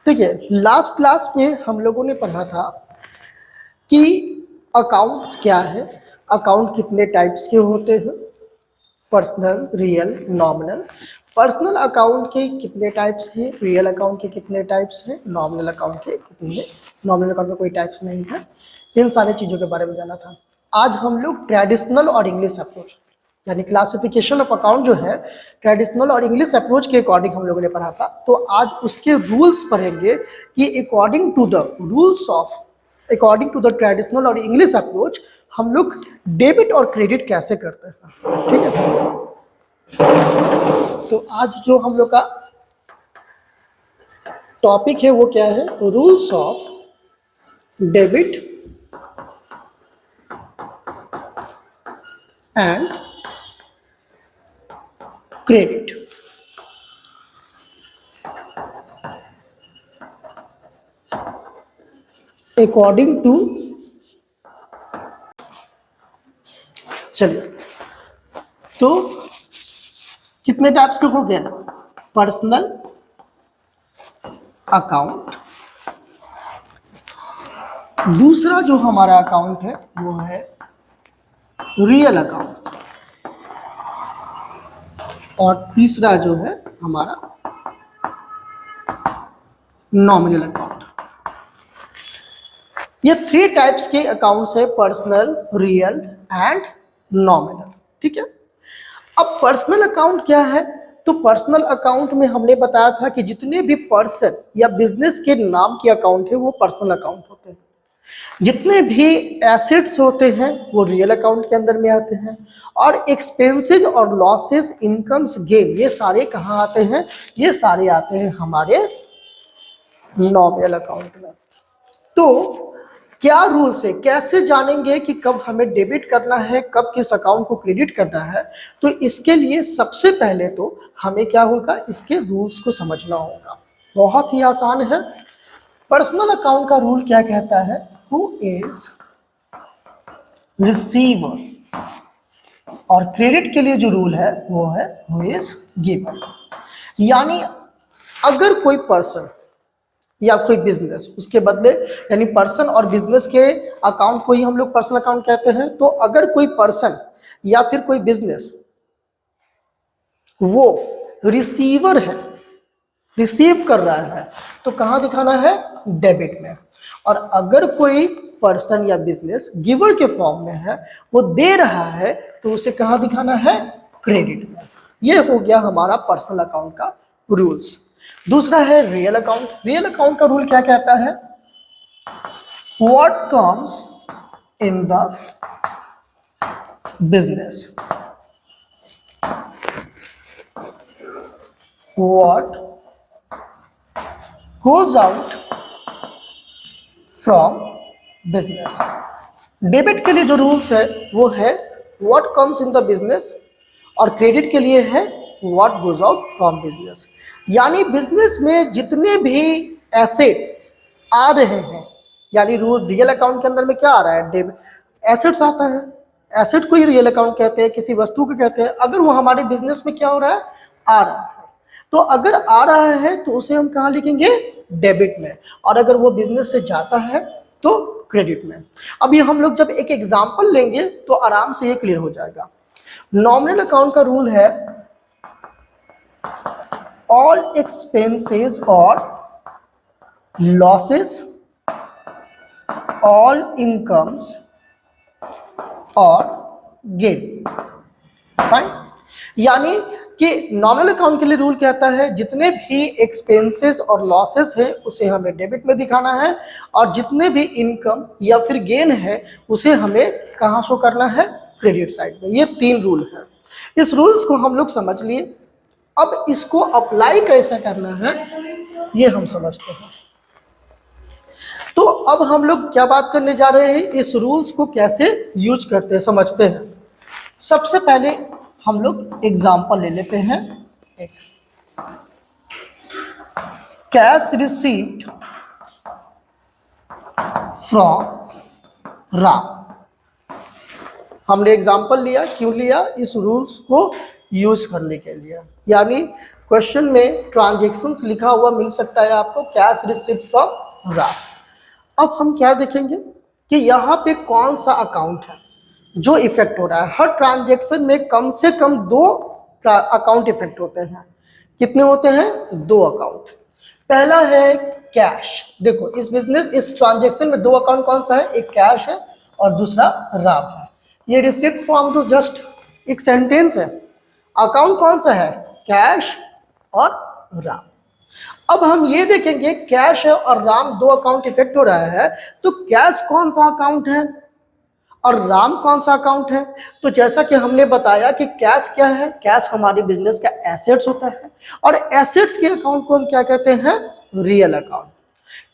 देखिए, last class में हम लोगों ने पढ़ा था कि अकाउंट्स क्या है, अकाउंट कितने टाइप्स के होते हैं, personal, real, nominal. Personal account के कितने टाइप्स हैं, रियल अकाउंट के कितने टाइप्स हैं, नॉमिनल अकाउंट के कितने, नॉमिनल अकाउंट में कोई टाइप्स नहीं है। इन सारी चीज़ों के बारे में जाना था। आज हम लोग ट्रेडिशनल और इंग्लिश अप्रोच यानी क्लासिफिकेशन ऑफ अकाउंट जो है ट्रेडिशनल और इंग्लिश अप्रोच के अकॉर्डिंग हम लोगों ने पढ़ा था। तो आज उसके रूल्स पढ़ेंगे कि अकॉर्डिंग टू द ट्रेडिशनल और इंग्लिश अप्रोच हम लोग डेबिट और क्रेडिट कैसे करते हैं। ठीक है, तो आज जो हम लोग का टॉपिक है वो क्या है, rules of debit and credit. According to, चलिए तो कितने टाइप्स के हो गए, पर्सनल अकाउंट, दूसरा जो हमारा अकाउंट है वो है रियल अकाउंट, और तीसरा जो है हमारा नॉमिनल अकाउंट। ये 3 टाइप्स के अकाउंट्स है, पर्सनल, रियल एंड नॉमिनल। ठीक है, अब पर्सनल अकाउंट क्या है, तो पर्सनल अकाउंट में हमने बताया था कि जितने भी पर्सन या बिजनेस के नाम के अकाउंट है वो पर्सनल अकाउंट होते हैं। जितने भी एसेट्स होते हैं वो रियल अकाउंट के अंदर में आते हैं, और एक्सपेंसेस और लॉसेस, इनकम्स, गेन, ये सारे कहाँ आते हैं, ये सारे आते हैं हमारे नॉमिनल अकाउंट में। तो क्या रूल्स है, कैसे जानेंगे कि कब हमें डेबिट करना है, कब किस अकाउंट को क्रेडिट करना है। तो इसके लिए सबसे पहले तो हमें क्या होगा, इसके रूल्स को समझना होगा। बहुत ही आसान है। पर्सनल अकाउंट का रूल क्या कहता है, हु इज रिसीवर, और क्रेडिट के लिए जो रूल है वो है हु इज गिवर। यानी अगर कोई पर्सन या कोई बिजनेस उसके बदले, यानी पर्सन और बिजनेस के अकाउंट को ही हम लोग पर्सनल अकाउंट कहते हैं। तो अगर कोई पर्सन या फिर कोई बिजनेस वो रिसीवर है, रिसीव कर रहा है, तो कहां दिखाना है, डेबिट में। और अगर कोई पर्सन या बिजनेस गिवर के फॉर्म में है, वो दे रहा है, तो उसे कहां दिखाना है, क्रेडिट में। ये हो गया हमारा पर्सनल अकाउंट का रूल्स। दूसरा है रियल अकाउंट। रियल अकाउंट का रूल क्या कहता है, what comes in the business, what goes out from business। Debit के लिए जो रूल्स है वो है what comes in the business, और क्रेडिट के लिए है what goes out from business. यानी बिजनेस में जितने भी एसेट्स आ रहे हैं, यानी रूल रियल अकाउंट के अंदर में क्या आ रहा है, डेबिट एसेट्स आता है। एसेट को ही रियल अकाउंट कहते हैं, किसी वस्तु को कहते हैं। अगर वो हमारे बिजनेस में क्या हो रहा है, आ रहा है, तो अगर आ रहा है तो उसे हम कहाँ लिखेंगे, डेबिट में। और अगर वो बिजनेस से जाता है तो क्रेडिट में। अभी हम लोग जब एक एग्जांपल लेंगे तो आराम से ये क्लियर हो जाएगा। नॉमिनल अकाउंट का रूल है ऑल एक्सपेंसेस और लॉसेस, ऑल इनकम्स और गेन। फाइन। यानी कि नॉमिनल अकाउंट के लिए रूल कहता है जितने भी एक्सपेंसेस और लॉसेस है उसे हमें डेबिट में दिखाना है, और जितने भी इनकम या फिर गेन है उसे हमें कहाँ शो करना है, क्रेडिट साइड में। ये 3 रूल है। इस रूल्स को हम लोग समझ लिए। अब इसको अप्लाई कैसे करना है ये हम समझते हैं। तो अब हम लोग क्या बात करने जा रहे हैं, इस रूल्स को कैसे यूज करते हैं समझते हैं। सबसे पहले हम लोग एग्जाम्पल ले लेते हैं। एक कैश रिसीव्ड फ्रॉम राम। हमने एग्जाम्पल लिया, क्यों लिया, इस रूल्स को यूज करने के लिए। यानी क्वेश्चन में ट्रांजेक्शन्स लिखा हुआ मिल सकता है आपको, कैश रिसीव्ड फ्रॉम राम। अब हम क्या देखेंगे कि यहाँ पे कौन सा अकाउंट है जो इफेक्ट हो रहा है। हर ट्रांजेक्शन में कम से कम 2 अकाउंट इफेक्ट होते हैं। कितने होते हैं? 2 अकाउंट। पहला है कैश। देखो इस ट्रांजेक्शन में 2 अकाउंट कौन सा है? एक कैश है और दूसरा राम है। ये रिसीव्ड फ्रॉम तो जस्ट एक सेंटेंस है। अकाउंट कौन सा है? कैश और राम। अब हम ये देखेंगे कैश है और राम 2 अकाउंट इफेक्ट हो रहा है, तो कैश कौन सा अकाउंट है और राम कौन सा अकाउंट है? तो जैसा कि हमने बताया कि कैश क्या है? कैश हमारे बिजनेस का एसेट्स होता है और एसेट्स के अकाउंट को हम क्या कहते हैं? Real account.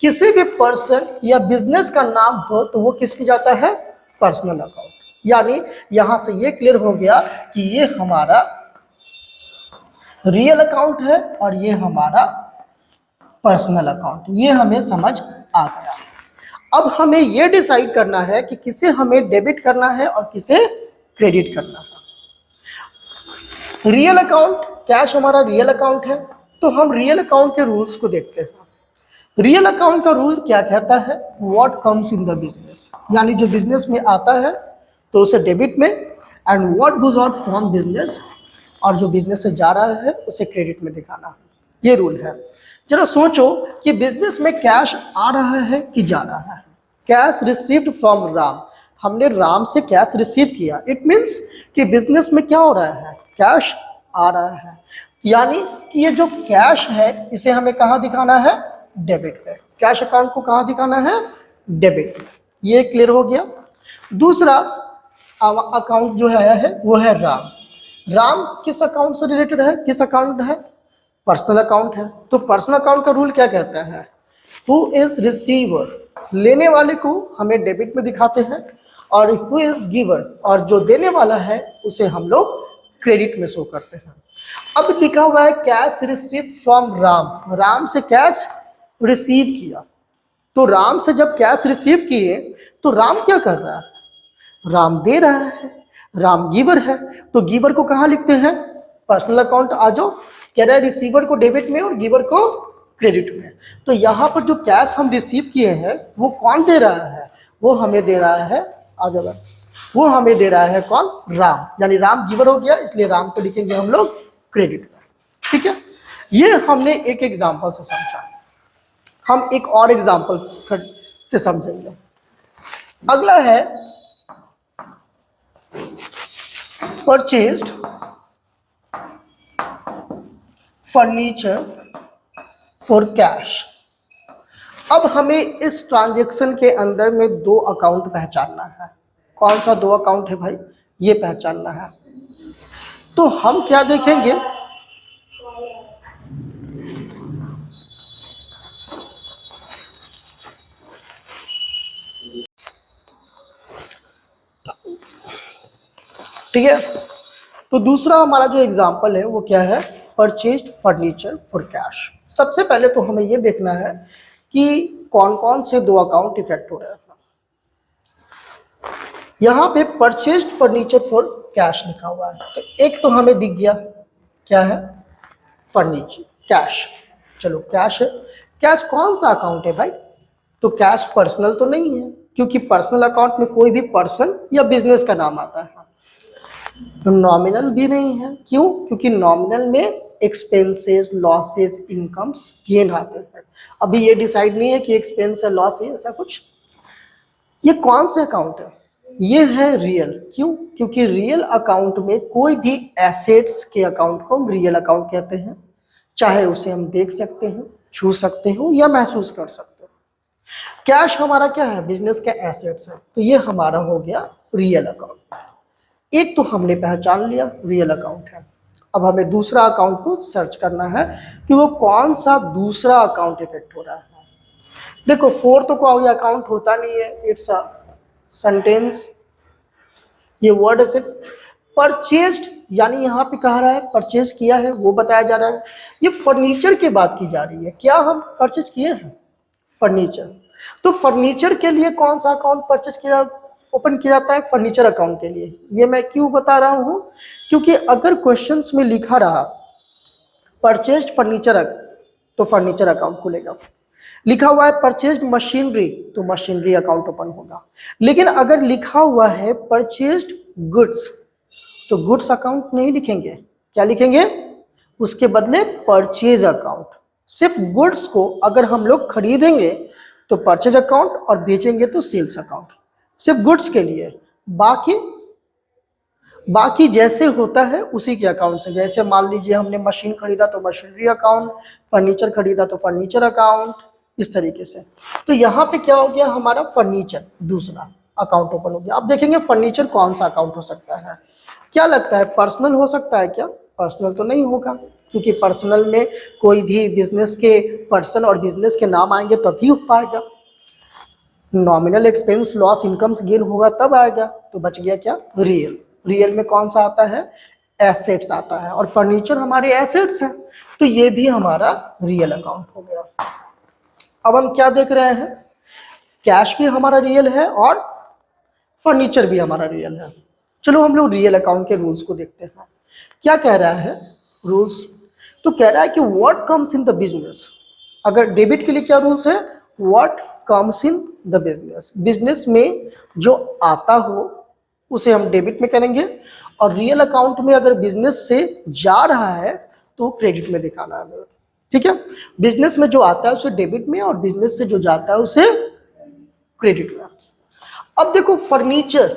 किसी भी पर्सन या बिजनेस का नाम हो तो वो किस में जाता है? Personal account. यानी यहां से ये क्लियर हो गया कि ये हमारा रियल अकाउंट है और ये हमारा पर्सनल अकाउंट। ये हमें समझ आ गया। अब हमें यह डिसाइड करना है कि किसे हमें डेबिट करना है और किसे क्रेडिट करना है। रियल अकाउंट, कैश हमारा रियल अकाउंट है, तो हम रियल अकाउंट के रूल्स को देखते हैं। रियल अकाउंट का रूल क्या कहता है? What comes in the business, यानी जो बिजनेस में आता है तो उसे डेबिट में, and what goes out from business, और जो बिजनेस से जा रहा है उसे क्रेडिट में दिखाना है। ये रूल है। जरा सोचो कि बिजनेस में कैश आ रहा है कि जा रहा है? कैश रिसीव्ड फ्रॉम राम, हमने राम से कैश रिसीव किया। इट मीन्स कि बिजनेस में क्या हो रहा है? कैश आ रहा है। यानी कि ये जो कैश है इसे हमें कहाँ दिखाना है? डेबिट पे। कैश अकाउंट को कहाँ दिखाना है? डेबिट पे। ये क्लियर हो गया। दूसरा अकाउंट जो है वो है राम। राम किस अकाउंट से रिलेटेड है? किस अकाउंट है? पर्सनल अकाउंट है। तो पर्सनल अकाउंट का रूल क्या कहता है? हु इज रिसीवर, लेने वाले को हमें डेबिट में दिखाते हैं, और हु इज गिवर, और जो देने वाला है उसे हम लोग क्रेडिट में शो करते हैं। अब लिखा हुआ है cash receive from Ram, Ram से कैश रिसीव किया। तो राम से जब कैश रिसीव किए तो राम क्या कर रहा है? राम दे रहा है, राम गिवर है, तो गिवर को कहाँ लिखते हैं? पर्सनल अकाउंट आ जाओ। कह रहा है रिसीवर को डेबिट में और गिवर को क्रेडिट में। तो यहाँ पर जो कैश हम रिसीव किए हैं वो कौन दे रहा है? वो हमें दे रहा है, आ जाओ, वो हमें दे रहा है कौन? राम। यानी राम गिवर हो गया, इसलिए राम को लिखेंगे हम लोग क्रेडिट में। ठीक है, ये हमने एक एग्जाम्पल से समझा। हम एक और एग्जाम्पल से समझेंगे। अगला है परचेज्ड फर्नीचर फॉर कैश। अब हमें इस ट्रांजैक्शन के अंदर में 2 अकाउंट पहचानना है। कौन सा 2 अकाउंट है भाई? ये पहचानना है। तो हम क्या देखेंगे? ठीक है, तो दूसरा हमारा जो एग्जाम्पल है वो क्या है? Purchased furniture for cash. सबसे पहले तो हमें ये देखना है कि कौन कौन से 2 अकाउंट इफेक्ट हो रहे हैं। यहाँ पे परचेज्ड फर्नीचर फॉर कैश लिखा हुआ है, तो एक तो हमें दिख गया, क्या है? Furniture, cash. चलो कैश है। कैश कौन सा अकाउंट है भाई? तो कैश पर्सनल तो नहीं है, क्योंकि पर्सनल अकाउंट में कोई भी पर्सन या बिजनेस का नाम आता है। तो नॉमिनल भी नहीं है। क्यों? क्योंकि नॉमिनल में एक्सपेंसेस, लॉसेस, इनकम्स, गेन आते हैं। अभी ये डिसाइड नहीं है कि एक्सपेंस है, लॉस है, ऐसा कुछ। ये कौन से अकाउंट है? ये है रियल। क्यों? क्योंकि रियल अकाउंट में कोई भी एसेट्स के अकाउंट को हम रियल अकाउंट कहते हैं, चाहे उसे हम देख सकते हैं, छू सकते हो या महसूस कर सकते हो। कैश हमारा क्या है? बिजनेस के एसेट्स है, तो ये हमारा हो गया रियल अकाउंट। एक तो हमने पहचान लिया, रियल अकाउंट है। अब हमें दूसरा अकाउंट को सर्च करना है कि वो कौन सा दूसरा अकाउंट इफेक्ट हो रहा है। देखो फोर्थ तो कोई अकाउंट होता नहीं है, इट्स अ सेंटेंस। ये वर्ड है परचेज्ड, यानी यहाँ पे कह रहा है परचेज किया है, वो बताया जा रहा है। ये फर्नीचर की बात की जा रही है। क्या हम परचेज किए हैं? फर्नीचर। तो फर्नीचर के लिए कौन सा अकाउंट परचेज किया? ओपन किया जाता है फर्नीचर अकाउंट के लिए। ये मैं क्यों बता रहा हूं, क्योंकि अगर क्वेश्चंस में लिखा रहा परचेज्ड फर्नीचर तो फर्नीचर अकाउंट खुलेगा, लिखा हुआ है परचेज्ड मशीनरी तो मशीनरी अकाउंट ओपन होगा। लेकिन अगर लिखा हुआ है परचेज्ड गुड्स तो गुड्स अकाउंट नहीं लिखेंगे, क्या लिखेंगे, उसके बदले परचेज अकाउंट। सिर्फ गुड्स को अगर हम लोग खरीदेंगे तो परचेज अकाउंट और बेचेंगे तो सेल्स अकाउंट, सिर्फ गुड्स के लिए। बाकी जैसे होता है उसी के अकाउंट से, जैसे मान लीजिए हमने मशीन खरीदा तो मशीनरी अकाउंट, फर्नीचर खरीदा तो फर्नीचर अकाउंट, इस तरीके से। तो यहाँ पे क्या हो गया, हमारा फर्नीचर दूसरा अकाउंट ओपन हो गया। अब देखेंगे फर्नीचर कौन सा अकाउंट हो सकता है, क्या लगता है पर्सनल हो सकता है क्या? पर्सनल तो नहीं होगा, क्योंकि पर्सनल में कोई भी बिजनेस के पर्सन और बिजनेस के नाम आएंगे तभी हो पाएगा। Nominal expense loss incomes gain होगा तब आएगा। तो बच गया क्या, रियल। रियल में कौन सा आता है, एसेट्स आता है, और फर्नीचर हमारे एसेट्स हैं, तो ये भी हमारा रियल अकाउंट हो गया। अब हम क्या देख रहे हैं, कैश भी हमारा रियल है और फर्नीचर भी हमारा रियल है। चलो हम लोग रियल अकाउंट के रूल्स को देखते हैं। क्या कह रहा है रूल्स, तो कह रहा है कि what comes in the business. अगर डेबिट के लिए क्या रूल्स है, what comes in the business, business में जो आता हो उसे हम डेबिट में करेंगे, और रियल अकाउंट में अगर बिजनेस से जा रहा है तो क्रेडिट में दिखाना है। ठीक है, बिजनेस में जो आता है उसे डेबिट में, और बिजनेस से जो जाता है उसे क्रेडिट में। अब देखो फर्नीचर,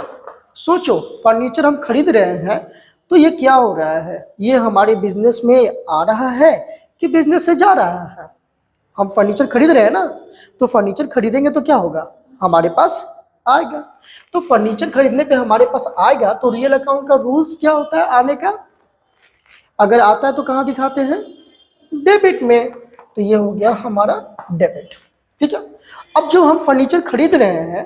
सोचो फर्नीचर हम खरीद रहे हैं तो ये क्या हो रहा है, ये हमारे बिजनेस में आ रहा है कि बिजनेस से जा रहा है। हम फर्नीचर खरीद रहे हैं ना, तो फर्नीचर खरीदेंगे तो क्या होगा, हमारे पास आएगा। तो फर्नीचर खरीदने पे हमारे पास आएगा, तो रियल अकाउंट का रूल्स क्या होता है आने का, अगर आता है तो कहाँ दिखाते हैं, डेबिट में, तो ये हो गया हमारा डेबिट। ठीक है, अब जो हम फर्नीचर खरीद रहे हैं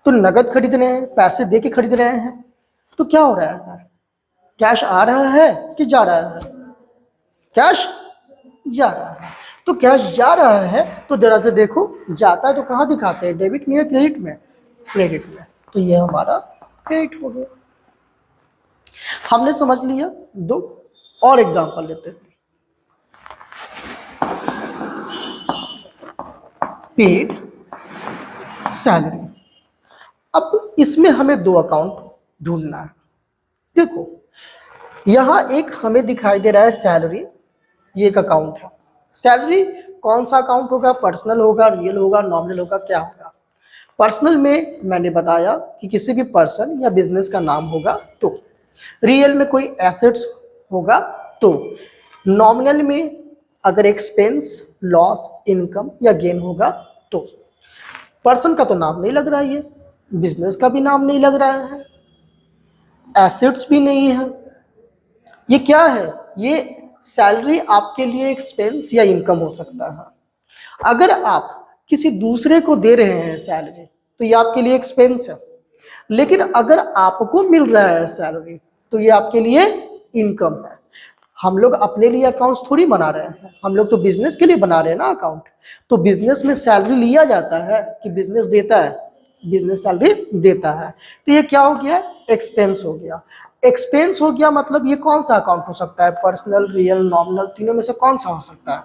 तो नगद खरीद रहे हैं, पैसे दे के खरीद रहे हैं, तो क्या हो रहा है, कैश आ रहा है कि जा रहा है, कैश जा रहा है। तो कैश जा रहा है तो जरा से देखो, जाता है तो कहाँ दिखाते हैं, डेबिट में या क्रेडिट में, क्रेडिट में, तो ये हमारा क्रेडिट हो गया। हमने समझ लिया। दो और एग्जांपल लेते हैं। पेड सैलरी, अब इसमें हमें दो अकाउंट ढूंढना है। देखो यहां एक हमें दिखाई दे रहा है सैलरी, ये एक अकाउंट है। सैलरी कौन सा अकाउंट होगा, पर्सनल होगा, रियल होगा, नॉमिनल होगा, क्या होगा। पर्सनल में मैंने बताया कि किसी भी पर्सन या बिजनेस का नाम होगा तो, रियल में कोई एसेट्स होगा तो, नॉमिनल में अगर एक्सपेंस लॉस इनकम या गेन होगा तो। पर्सन का तो नाम नहीं लग रहा है, ये बिजनेस का भी नाम नहीं लग रहा है, एसेट्स भी नहीं है, ये क्या है, ये सैलरी आपके लिए एक्सपेंस या इनकम हो सकता है। अगर आप किसी दूसरे को दे रहे हैं सैलरी तो ये आपके लिए एक्सपेंस है, लेकिन अगर आपको मिल रहा है सैलरी तो ये आपके लिए इनकम है। हम लोग अपने लिए अकाउंट्स थोड़ी बना रहे हैं, हम लोग तो बिजनेस के लिए बना रहे हैं ना अकाउंट। तो बिजनेस में सैलरी लिया जाता है कि बिजनेस देता है, बिजनेस सैलरी देता है, तो ये क्या हो गया, एक्सपेंस हो गया। एक्सपेंस हो गया मतलब ये कौन सा अकाउंट हो सकता है, पर्सनल, रियल, नॉमिनल, तीनों में से कौन सा हो सकता है,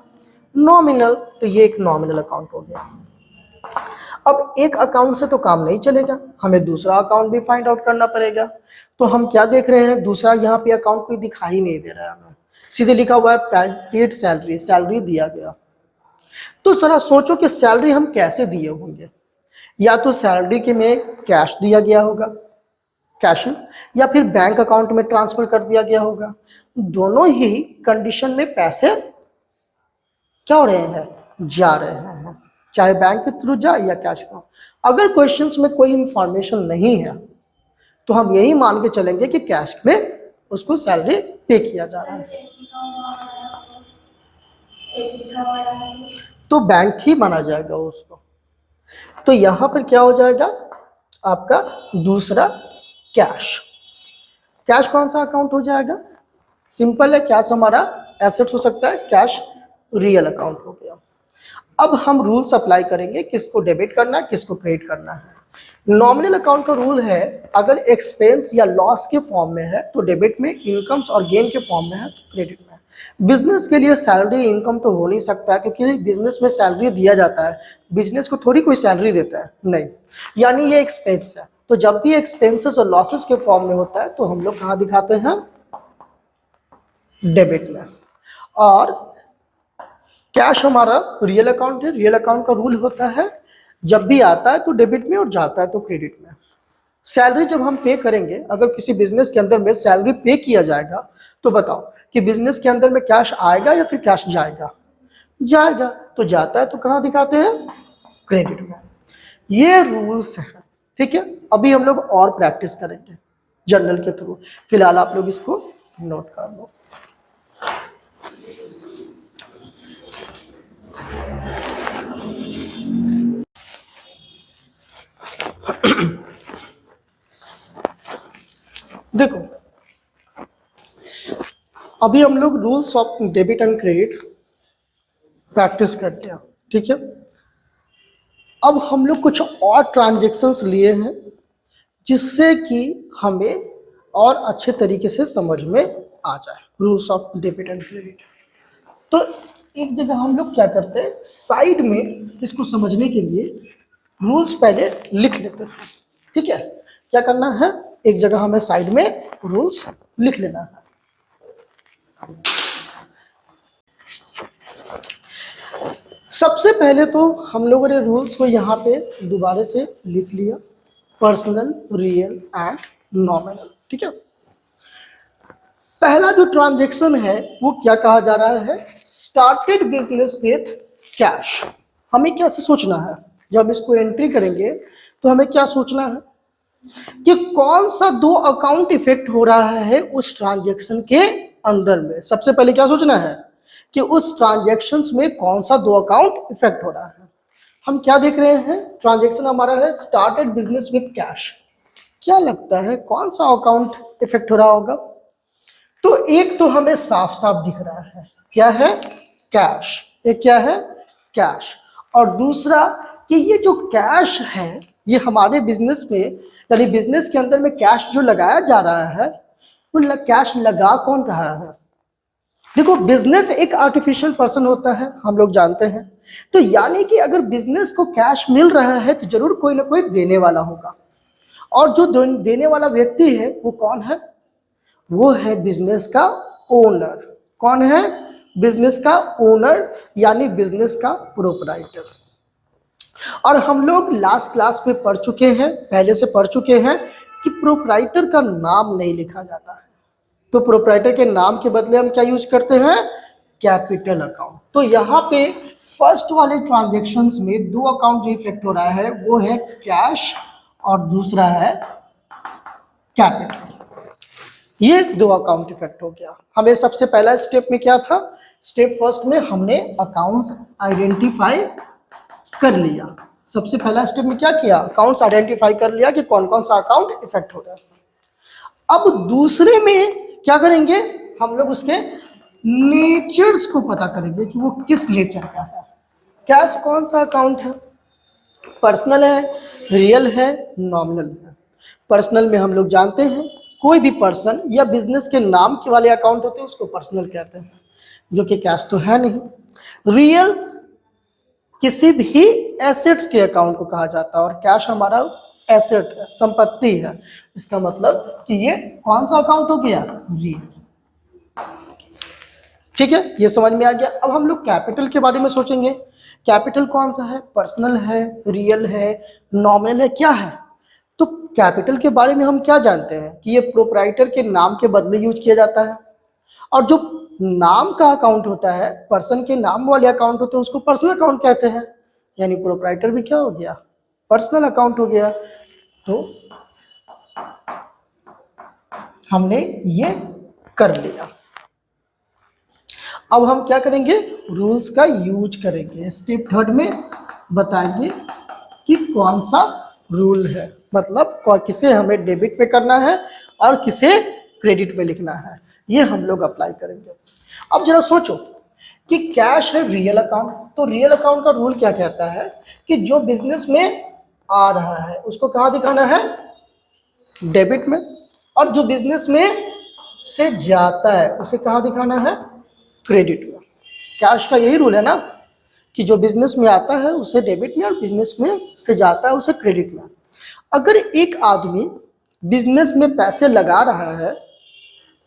नॉमिनल, तो ये एक नॉमिनल अकाउंट हो गया। अब एक अकाउंट से तो काम नहीं चलेगा, हमें दूसरा अकाउंट भी फाइंड आउट करना पड़ेगा। तो हम क्या देख रहे हैं, दूसरा यहाँ पे अकाउंट कोई दिखाई नहीं दे रहा है हमें, सीधे लिखा हुआ है पेड सैलरी, सैलरी दिया गया। तो जरा सोचो कि सैलरी हम कैसे दिए होंगे, या तो सैलरी के में कैश दिया गया होगा, कैश, या फिर बैंक अकाउंट में ट्रांसफर कर दिया गया होगा। दोनों ही कंडीशन में पैसे क्या हो रहे हैं, जा रहे हैं, चाहे बैंक के थ्रू जाए या कैश का। अगर क्वेश्चंस में कोई इंफॉर्मेशन नहीं है तो हम यही मान के चलेंगे कि कैश में उसको सैलरी पे किया जा रहा है, तो बैंक ही माना जाएगा उसको। तो यहां पर क्या हो जाएगा आपका दूसरा कैश। कैश कौन सा अकाउंट हो जाएगा, सिंपल है, कैश हमारा एसेट्स हो सकता है, कैश रियल अकाउंट हो गया। अब हम रूल्स अप्लाई करेंगे, किसको डेबिट करना है किसको क्रेडिट करना है। नॉमिनल अकाउंट का रूल है, अगर एक्सपेंस या लॉस के फॉर्म में है तो डेबिट में, इनकम्स और गेन के फॉर्म में है तो क्रेडिट में। बिजनेस के लिए सैलरी इनकम तो हो नहीं सकता है, क्योंकि बिजनेस में सैलरी दिया जाता है, बिजनेस को थोड़ी कोई सैलरी देता है, नहीं, यानी ये एक्सपेंस है। तो जब भी एक्सपेंसेस और लॉसेस के फॉर्म में होता है तो हम लोग कहाँ दिखाते हैं, डेबिट में। और कैश हमारा रियल अकाउंट है, रियल अकाउंट का रूल होता है जब भी आता है तो डेबिट में और जाता है तो क्रेडिट में। सैलरी जब हम पे करेंगे, अगर किसी बिजनेस के अंदर में सैलरी पे किया जाएगा तो बताओ कि बिजनेस के अंदर में कैश आएगा या फिर कैश जाएगा, जाएगा, तो जाता है तो कहाँ दिखाते हैं, क्रेडिट में। ये रूल्स है, ठीक है। अभी हम लोग और प्रैक्टिस करेंगे जर्नल के थ्रू, फिलहाल आप लोग इसको नोट कर लो। देखो अभी हम लोग rules of debit and credit practice करते हैं, ठीक है। अब हम लोग कुछ और ट्रांजैक्शंस लिए हैं जिससे कि हमें और अच्छे तरीके से समझ में आ जाए rules of debit and credit. तो एक जगह हम लोग क्या करते हैं, साइड में इसको समझने के लिए रूल्स पहले लिख लेते हैं, ठीक है। क्या करना है, एक जगह हमें साइड में रूल्स लिख लेना है। सबसे पहले तो हम लोगों ने रूल्स को यहाँ पे दोबारा से लिख लिया, पर्सनल, रियल एंड नॉमिनल, ठीक है। पहला जो ट्रांजैक्शन है वो क्या कहा जा रहा है, स्टार्टेड बिजनेस विथ कैश। हमें कैसे सोचना है, जब इसको एंट्री करेंगे तो हमें क्या सोचना है कि कौन सा दो अकाउंट इफेक्ट हो रहा है उस ट्रांजैक्शन के अंदर में। सबसे पहले क्या सोचना है कि उस ट्रांजैक्शंस में कौन सा दो अकाउंट इफेक्ट हो रहा है। हम क्या देख रहे हैं, ट्रांजैक्शन हमारा है स्टार्टेड बिजनेस विथ कैश। क्या लगता है कौन सा अकाउंट इफेक्ट हो रहा होगा, तो एक तो हमें साफ साफ दिख रहा है, क्या है, कैश। एक क्या है, कैश। और दूसरा कि ये जो कैश है ये हमारे बिजनेस में, यानी बिजनेस के अंदर में कैश जो लगाया जा रहा है वो कैश लगा कौन रहा है। देखो बिजनेस एक आर्टिफिशियल पर्सन होता है, हम लोग जानते हैं, तो यानी कि अगर बिजनेस को कैश मिल रहा है तो जरूर कोई ना कोई देने वाला होगा, और जो देने वाला व्यक्ति है वो कौन है, वो है बिजनेस का ओनर। कौन है, बिजनेस का ओनर, यानी बिजनेस का प्रोप्राइटर। और हम लोग लास्ट क्लास में पढ़ चुके हैं, पहले से पढ़ चुके हैं कि प्रोप्राइटर का नाम नहीं लिखा जाता है, तो प्रोप्राइटर के नाम के बदले हम क्या यूज करते हैं, कैपिटल अकाउंट। तो यहाँ पे फर्स्ट वाले ट्रांजैक्शंस में दो अकाउंट जो इफेक्ट हो रहा है वो है कैश और दूसरा है कैपिटल। ये दो अकाउंट इफेक्ट हो गया। हमें सबसे पहला स्टेप में क्या था, स्टेप फर्स्ट में हमने अकाउंट्स आइडेंटिफाई कर लिया। सबसे पहला स्टेप में क्या किया, अकाउंट्स आइडेंटिफाई कर लिया कि कौन कौन सा अकाउंट इफेक्ट हो रहा है। अब दूसरे में क्या करेंगे, हम लोग उसके नेचर्स को पता करेंगे कि वो किस नेचर का है। कैश कौन सा अकाउंट है, पर्सनल है, रियल है, नॉमिनल है। पर्सनल में हम लोग जानते हैं कोई भी पर्सन या बिजनेस के नाम के वाले अकाउंट होते हैं उसको पर्सनल कहते हैं, जो कि कैश तो है नहीं। रियल किसी भी एसेट्स के अकाउंट को कहा जाता है, और कैश हमारा एसेट है, संपत्ति है। इसका मतलब कि ये कौन सा अकाउंट हो गया, रियल। ठीक है, ये समझ में आ गया। अब हम लोग कैपिटल के बारे में सोचेंगे। कैपिटल कौन सा है, पर्सनल है, रियल है, नॉमिनल है, क्या है। तो कैपिटल के बारे में हम क्या जानते हैं कि ये प्रोप्राइटर के नाम के बदले यूज किया जाता है, और जो नाम का अकाउंट होता है, पर्सन के नाम वाले अकाउंट होते हैं उसको पर्सनल अकाउंट कहते हैं, यानी प्रोप्राइटर भी क्या हो गया, पर्सनल अकाउंट हो गया। तो हमने ये कर लिया। अब हम क्या करेंगे, रूल्स का यूज करेंगे। स्टेप थर्ड में बताएंगे कि कौन सा रूल है, मतलब किसे हमें डेबिट पे करना है और किसे क्रेडिट में लिखना है, ये हम लोग अप्लाई करेंगे। अब जरा सोचो कि कैश है रियल अकाउंट, तो रियल अकाउंट का रूल क्या कहता है कि जो बिजनेस में आ रहा है उसको कहाँ दिखाना है, डेबिट में। और जो बिजनेस में से जाता है उसे कहाँ दिखाना है, क्रेडिट में। कैश का यही रूल है ना कि जो बिजनेस में आता है उसे डेबिट में और बिजनेस में से जाता है उसे क्रेडिट में। अगर एक आदमी बिजनेस में पैसे लगा रहा है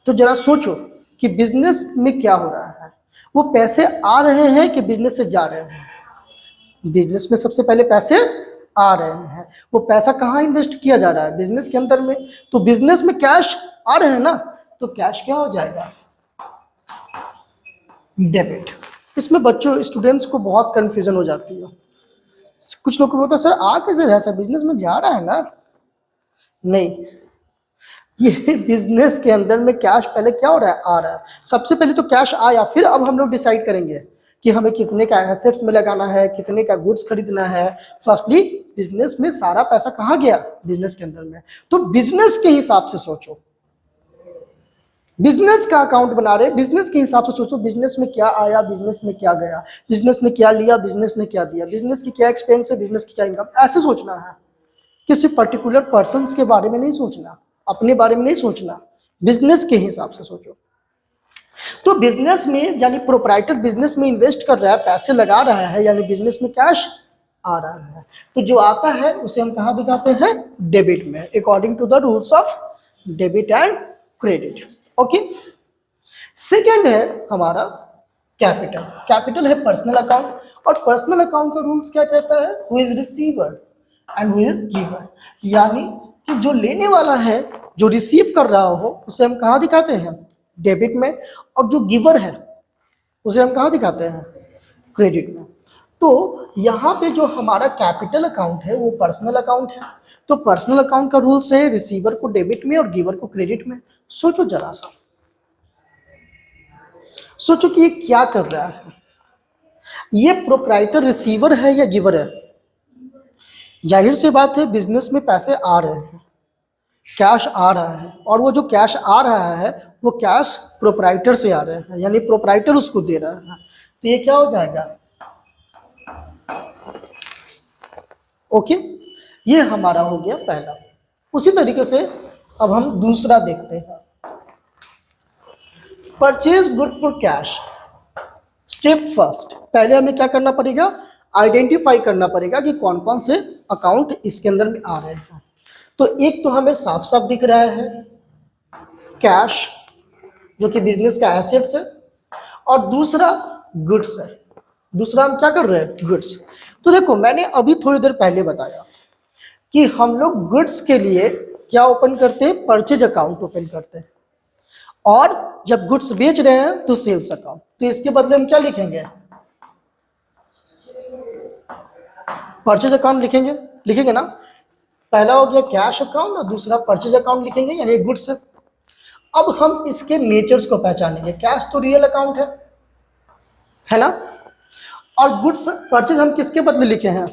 तो जरा सोचो कि बिजनेस में क्या हो रहा है, वो पैसे आ रहे हैं कि बिजनेस से जा रहे हैं। बिजनेस में सबसे पहले पैसे आ रहे हैं, वो पैसा कहाँ इन्वेस्ट किया जा रहा है, बिजनेस के अंदर में। तो बिजनेस में कैश आ रहे हैं ना, तो कैश क्या हो जाएगा, डेबिट। इसमें बच्चों स्टूडेंट्स को बहुत कंफ्यूजन हो जाती है। कुछ लोग को बोलता है सर आ कैसे रहा है, सर बिजनेस में जा रहा है ना। नहीं, ये बिजनेस के अंदर में कैश पहले क्या हो रहा है, आ रहा है। सबसे पहले तो कैश आया, फिर अब हम लोग डिसाइड करेंगे कि हमें कितने का एसेट्स में लगाना है, कितने का गुड्स खरीदना है। फर्स्टली बिजनेस में सारा पैसा कहाँ गया, बिजनेस के अंदर में। तो बिजनेस के हिसाब से सोचो, बिजनेस का अकाउंट बना रहे, बिजनेस के हिसाब से सोचो बिजनेस में क्या आया, बिजनेस में क्या गया, बिजनेस में क्या लिया, बिजनेस ने क्या दिया, बिजनेस की क्या एक्सपेंस है, बिजनेस की क्या इनकम। ऐसे सोचना है, किसी पर्टिकुलर पर्सन के बारे में नहीं सोचना, अपने बारे में नहीं सोचना, बिजनेस के हिसाब से सोचो। तो बिजनेस में यानी प्रोप्राइटर बिजनेस में इन्वेस्ट कर रहा है, पैसे लगा रहा है, यानी बिजनेस में कैश आ रहा है। तो जो आता है उसे हम कहाँ दिखाते हैं, डेबिट में, according to the rules of debit and credit. Okay, second है हमारा कैपिटल। कैपिटल है पर्सनल अकाउंट, और पर्सनल अकाउंट का रूल्स क्या कहता है, who is receiver and who is giver. यानी कि जो लेने वाला है, जो रिसीव कर रहा हो, उसे हम कहाँ दिखाते हैं, डेबिट में। और जो गिवर है उसे हम कहाँ दिखाते हैं, क्रेडिट में। तो यहाँ पे जो हमारा कैपिटल अकाउंट है वो पर्सनल अकाउंट है। तो पर्सनल अकाउंट का रूल्स है रिसीवर को डेबिट में और गिवर को क्रेडिट में। सोचो जरा सा, सोचो कि ये क्या कर रहा है, ये प्रोप्राइटर रिसीवर है या गिवर है। जाहिर सी बात है बिजनेस में पैसे आ रहे हैं, कैश आ रहा है, और वो जो कैश आ रहा है वो कैश प्रोप्राइटर से आ रहे हैं, यानी प्रोप्राइटर उसको दे रहा है। तो ये क्या हो जाएगा, ओके। ये हमारा हो गया पहला। उसी तरीके से अब हम दूसरा देखते हैं, purchase good for cash. Step first, पहले हमें क्या करना पड़ेगा, आइडेंटिफाई करना पड़ेगा कि कौन कौन से अकाउंट इसके अंदर में आ रहे हैं। तो एक तो हमें साफ साफ दिख रहा है कैश, जो कि बिजनेस का एसेट्स है, और दूसरा गुड्स है। दूसरा हम क्या कर रहे हैं, गुड्स। तो देखो मैंने अभी थोड़ी देर पहले बताया कि हम लोग गुड्स के लिए क्या ओपन करते हैं, परचेज अकाउंट ओपन करते हैं, और जब गुड्स बेच रहे हैं तो सेल्स अकाउंट। तो इसके बदले हम क्या लिखेंगे, परचेज अकाउंट लिखेंगे, लिखेंगे ना। पहला हो गया कैश अकाउंट और दूसरा परचेज अकाउंट लिखेंगे, यानी गुड्स है। अब हम इसके नेचर्स को पहचानेंगे। कैश तो रियल अकाउंट है ना, और गुड्स परचेज हम किसके बदले लिखे हैं,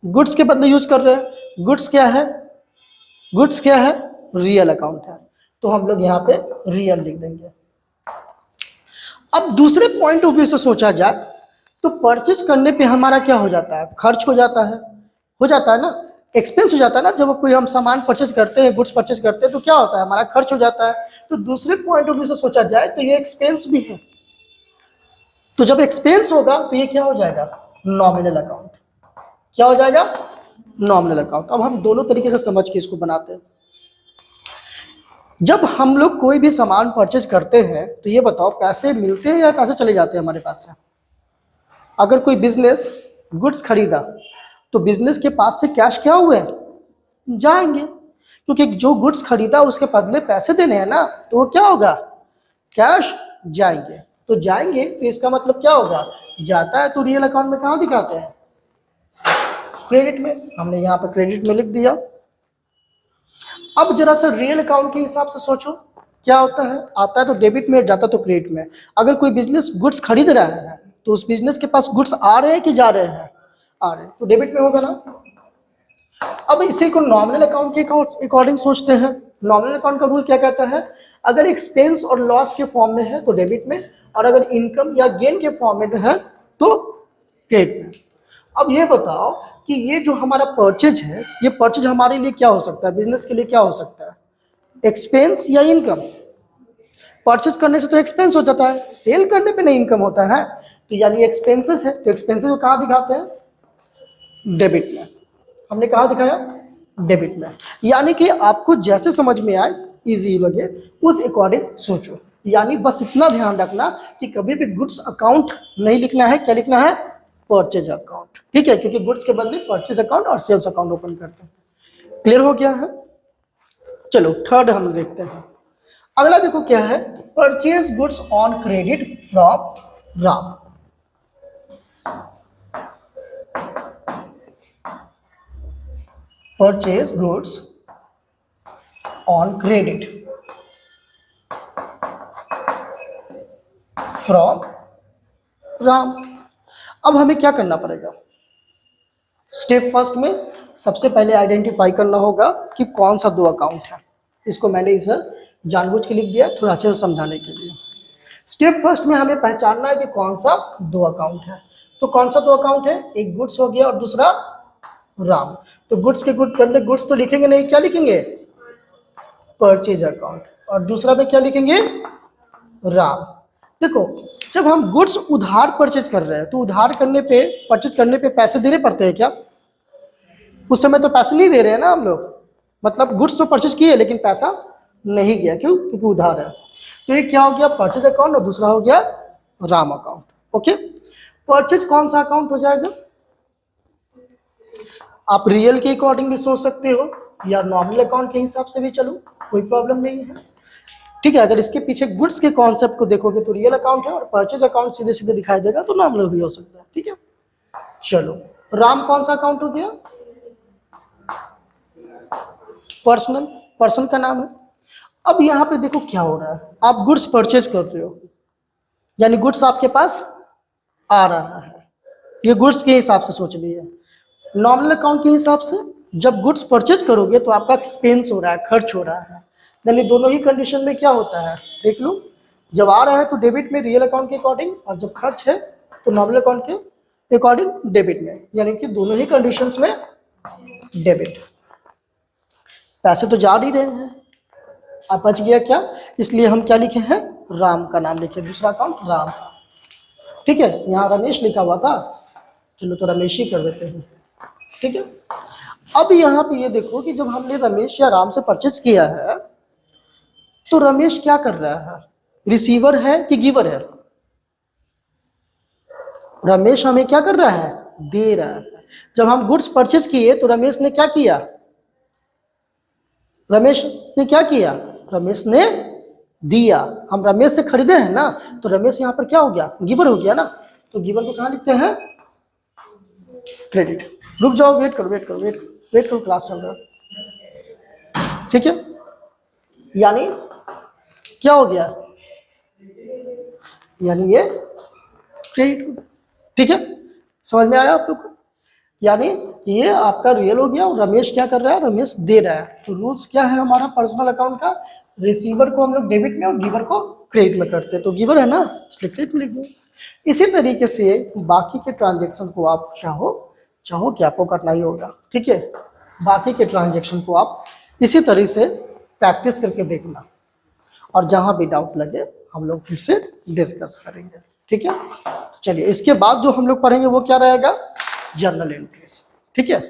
गुड्स के बदले यूज कर रहे हैं। गुड्स क्या है, गुड्स क्या है, रियल अकाउंट है। तो हम लोग यहाँ पे रियल लिख देंगे। अब दूसरे पॉइंट ऑफ व्यू से सोचा जाए तो परचेज करने पे हमारा क्या हो जाता है, खर्च हो जाता है ना, एक्सपेंस हो जाता है ना। जब कोई हम सामान परचेज करते हैं, गुड्स परचेज करते हैं, तो क्या होता है, हमारा खर्च हो जाता है। तो दूसरे पॉइंट ऑफ व्यू से सोचा जाए तो ये एक्सपेंस भी है। तो जब एक्सपेंस होगा तो ये क्या हो जाएगा, नॉमिनल अकाउंट। क्या हो जाएगा, नॉमिनल अकाउंट। अब हम दोनों तरीके से समझ के इसको बनाते हैं। जब हम लोग कोई भी सामान परचेज करते हैं तो ये बताओ पैसे मिलते हैं या पैसे चले जाते हैं हमारे पास से। अगर कोई बिजनेस गुड्स खरीदा तो बिजनेस के पास से कैश क्या हुए, जाएंगे, क्योंकि जो गुड्स खरीदा उसके बदले पैसे देने हैं ना, तो वो क्या होगा, कैश जाएंगे। तो जाएंगे तो इसका मतलब क्या होगा, जाता है तो रियल अकाउंट में कहाँ दिखाते हैं, क्रेडिट में। हमने यहाँ पर क्रेडिट में लिख दिया। अब जरा सा रियल अकाउंट के हिसाब से सोचो क्या होता है, आता है तो डेबिट में, जाता तो क्रेडिट में। अगर कोई बिजनेस गुड्स खरीद रहा है तो उस बिजनेस के पास गुड्स आ रहे हैं कि जा रहे हैं, आ रहे हैं, तो डेबिट में होगा ना। अब इसी को नॉमिनल अकाउंट के अकॉर्डिंग सोचते हैं। नॉमिनल अकाउंट का रूल क्या कहता है, अगर एक्सपेंस और लॉस के फॉर्म में है तो डेबिट में, और अगर इनकम या गेन के फॉर्म में है तो क्रेडिट में। अब ये बताओ कि ये जो हमारा परचेज है, ये परचेज हमारे लिए क्या हो सकता है, बिजनेस के लिए क्या हो सकता है, एक्सपेंस या इनकम। परचेज करने से तो एक्सपेंस हो जाता है, सेल करने पे नहीं इनकम होता है, तो यानी एक्सपेंसेस है। तो एक्सपेंसेस को कहाँ दिखाते हैं, डेबिट में। हमने कहाँ दिखाया, डेबिट में। यानी कि आपको जैसे समझ में आए, इजी लगे, उस अकॉर्डिंग सोचो। यानी बस इतना ध्यान रखना कि कभी भी गुड्स अकाउंट नहीं लिखना है, क्या लिखना है, परचेज अकाउंट। ठीक है, क्योंकि गुड्स के बदले परचेज अकाउंट और सेल्स अकाउंट ओपन करते हैं। क्लियर हो गया है। चलो थर्ड हम देखते हैं। अगला देखो क्या है, purchase goods on credit from Ram. Purchase goods on credit from Ram. अब हमें क्या करना पड़ेगा, स्टेप फर्स्ट में सबसे पहले आइडेंटिफाई करना होगा कि कौन सा दो अकाउंट है। इसको मैंने इधर जानबूझ के लिख दिया थोड़ा अच्छे से समझाने के लिए। स्टेप फर्स्ट में हमें पहचानना है कि कौन सा दो अकाउंट है। तो कौन सा दो अकाउंट है, एक गुड्स हो गया और दूसरा राम। तो गुड्स के बदले गुड्स तो लिखेंगे नहीं, क्या लिखेंगे, परचेज अकाउंट, और दूसरा में क्या लिखेंगे, राम। देखो जब हम गुड्स उधार परचेज कर रहे हैं तो उधार करने पे, परचेज करने पे पैसे देने पड़ते हैं क्या, उस समय तो पैसे नहीं दे रहे हैं ना हम लोग, मतलब गुड्स तो परचेज किए लेकिन पैसा नहीं गया, क्यों, क्योंकि उधार है। तो ये क्या हो गया, परचेज अकाउंट, और दूसरा हो गया राम अकाउंट। ओके, परचेज कौन सा अकाउंट हो जाएगा, आप रियल के अकॉर्डिंग भी सोच सकते हो या नॉमिनल अकाउंट के हिसाब से भी चलो, कोई प्रॉब्लम नहीं है। ठीक है, अगर इसके पीछे गुड्स के कॉन्सेप्ट को देखोगे तो रियल अकाउंट है, और परचेज अकाउंट सीधे सीधे दिखाई देगा तो नॉमिनल भी हो सकता है। ठीक है, चलो राम कौन सा अकाउंट हो गया, पर्सनल, पर्सन का नाम है। अब यहाँ पे देखो क्या हो रहा है, आप गुड्स परचेज कर रहे हो, यानी गुड्स आपके पास आ रहा है, ये गुड्स के हिसाब से सोच लिए। नॉमिनल अकाउंट के हिसाब से जब गुड्स परचेज करोगे तो आपका एक्सपेंस हो रहा है, खर्च हो रहा है, यानी दोनों ही कंडीशन में क्या होता है, देख लो, जब आ रहा है तो डेबिट में रियल अकाउंट के अकॉर्डिंग, और जब खर्च है तो नॉमिनल अकाउंट के अकॉर्डिंग डेबिट में, यानी कि दोनों ही कंडीशंस में डेबिट। पैसे तो जा नहीं रहे हैं, आप बच गया क्या, इसलिए हम क्या लिखे हैं, राम का नाम लिखे, दूसरा अकाउंट राम। ठीक है, यहाँ रमेश लिखा हुआ था, चलो तो रमेश ही कर देते हैं। ठीक है, अब यहाँ पे ये देखो कि जब हमने रमेश या राम से परचेज किया है तो रमेश क्या कर रहा है, रिसीवर है कि गिवर है, रमेश हमें क्या कर रहा है, दे रहा है। जब हम गुड्स परचेज किए तो रमेश ने क्या किया, रमेश ने क्या किया, रमेश ने दिया। हम रमेश से खरीदे हैं ना, तो रमेश यहाँ पर क्या हो गया, गिवर हो गया ना, तो गिवर को कहाँ लिखते हैं, क्रेडिट। रुक जाओ, वेट करो, वेट करो, वेट करो, क्लास चल रहा है। ठीक है, यानी क्या हो गया, यानी ये क्रेडिट हो गया। ठीक है, समझ में आया आप लोग को, यानी ये आपका रियल हो गया और रमेश क्या कर रहा है, रमेश दे रहा है। तो रूल्स क्या है हमारा पर्सनल अकाउंट का, रिसीवर को हम लोग डेबिट में और गिवर को क्रेडिट में करते हैं, तो गिवर है ना इसलिए क्रेडिट में लिख दें। इसी तरीके से बाकी के ट्रांजेक्शन को आप चाहो कि आपको करना ही होगा। ठीक है, बाकी के ट्रांजेक्शन को आप इसी तरह से प्रैक्टिस करके देखना, और जहां भी डाउट लगे हम लोग फिर से डिस्कस करेंगे। ठीक है, चलिए इसके बाद जो हम लोग पढ़ेंगे वो क्या रहेगा, जर्नल एंट्रीज। ठीक है।